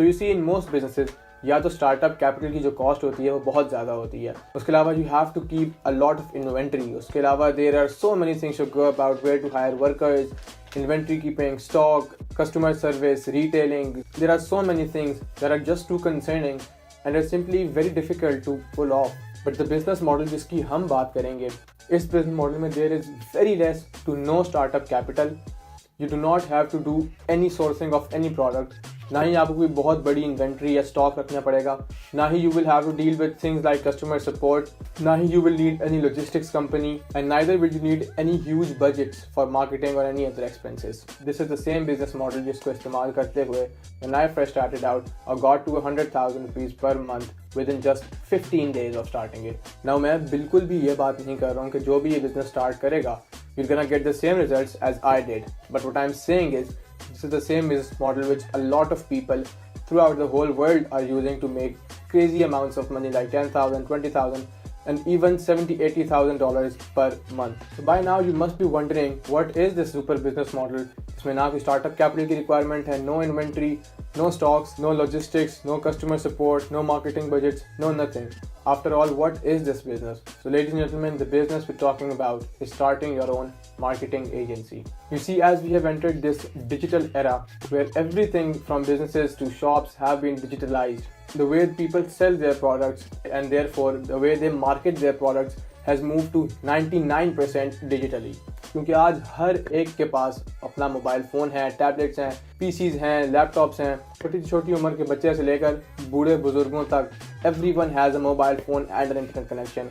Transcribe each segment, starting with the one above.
तो you see in most businesses या तो स्टार्टअप कैपिटल की जो कॉस्ट होती है वो बहुत ज़्यादा होती है, उसके अलावा you have to keep a lot of inventory, उसके अलावा there are so many things to go about, where to hire workers, inventory keeping, stock, customer service, retailing. There are so many things that are just too concerning and are simply very difficult to pull off. But the business model जिसकी हम बात करेंगे, इस business model में there is very less to no startup capital. You do not have to do any sourcing of any product. ना ही आपको कोई बहुत बड़ी इन्वेंट्री या स्टॉक रखना पड़ेगा, ना ही you will have to deal with things like customer support, ना ही you will need any logistics company, and neither will you need any huge budgets for marketing और any other expenses. This is the same business model जिसको इस्तेमाल करते हुए when I first started out और got to 100,000 rupees per month within just 15 days of starting it. Now मैं बिल्कुल भी ये बात नहीं कर रहा हूँ कि जो भी ये बिजनेस स्टार्ट करेगा you're gonna get the same results as I did. But what I'm saying is this is the same business model which a lot of people throughout the whole world are using to make crazy amounts of money like 10,000, 20,000 and even $70,000-$80,000 per month. So by now you must be wondering what is this super business model? इसमें ना कोई startup capital की requirement है, no inventory, no stocks, no logistics, no customer support, no marketing budgets, no nothing. After all, what is this business? So ladies and gentlemen, the business we're talking about is starting your own marketing agency. You see, as we have entered this digital era where everything from businesses to shops have been digitalized, the way people sell their products and therefore the way they market their products has moved to 99% digitally. क्योंकि आज हर एक के पास अपना mobile phone है, tablets हैं, PCs हैं, laptops हैं, छोटी छोटी उम्र के बच्चे से लेकर बूढ़े बुजुर्गों तक everyone has a mobile phone and an internet connection,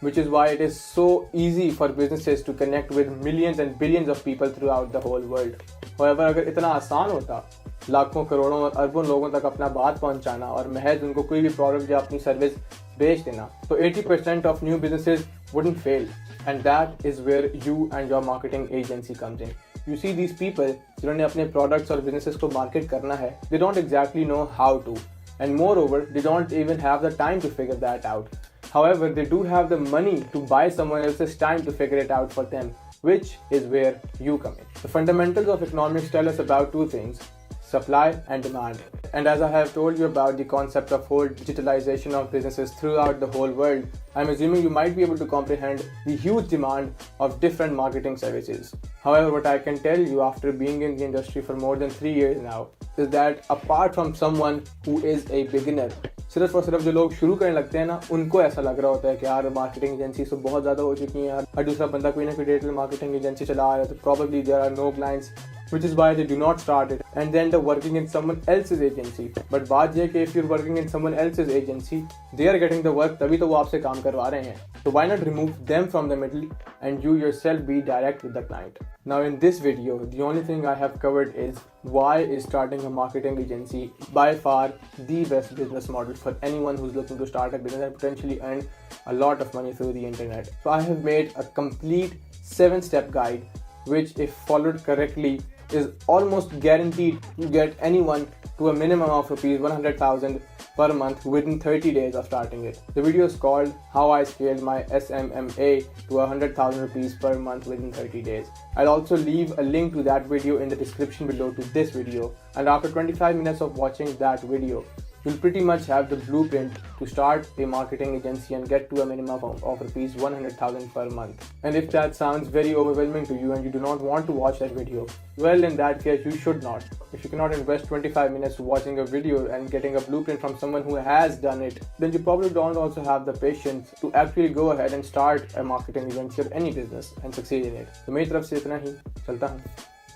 which is why it is so easy for businesses to connect with millions and billions of people throughout the whole world. However, अगर इतना आसान होता लाखों करोड़ों और अरबों लोगों तक अपना बात पहुंचाना और महज उनको कोई भी प्रोडक्ट या अपनी सर्विस बेच देना, तो 80% of new businesses wouldn't fail, and that is where you and your marketing agency comes in. You see, these people जिन्होंने अपने products और businesses को market करना है, they don't exactly know how to, and moreover they don't even have the time to figure that out. However, they do have the money to buy someone else's time to figure it out for them, which is where you come in. The fundamentals of economics tell us about two things: supply and demand. And as I have told you about the concept of whole digitalization of businesses throughout the whole world, I'm assuming you might be able to comprehend the huge demand of different marketing services. However, what I can tell you after being in the industry for more than 3 years now is that apart from someone who is a beginner, सिर्फ और सिर्फ जो लोग शुरू करने लगते हैं ना, उनको ऐसा लग रहा होता है कि यार मार्केटिंग एजेंसी तो बहुत ज़्यादा हो चुकी हैं यार, हर दूसरा बंदा कोई ना कोई डिजिटल मार्केटिंग एजेंसी चला रहा है, तो probably there are no clients, which is why they do not start it and then they're working in someone else's agency. But बात ये कि if you're working in someone else's agency, they are getting the work, तभी तो वो आपसे काम करवा रहे हैं. So why not remove them from the middle and you yourself be direct with the client? Now in this video, the only thing I have covered is why is starting a marketing agency by far the best business model for anyone who's looking to start a business and potentially earn a lot of money through the internet. So I have made a complete 7-step guide which, if followed correctly, is almost guaranteed to get anyone to a minimum of rupees 100,000 per month within 30 days of starting it. The video is called How I Scaled My SMMA to 100,000 rupees per month within 30 days. I'll also leave a link to that video in the description below to this video, and after 25 minutes of watching that video, you'll pretty much have the blueprint to start a marketing agency and get to a minimum of rupees 100,000 per month. And if that sounds very overwhelming to you and you do not want to watch that video, well, in that case you should not. If you cannot invest 25 minutes watching a video and getting a blueprint from someone who has done it, then you probably don't also have the patience to actually go ahead and start a marketing agency or any business and succeed in it. तो मेरी तरफ से इतना ही, चलता हूँ,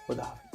खुदा हाफ़िज़.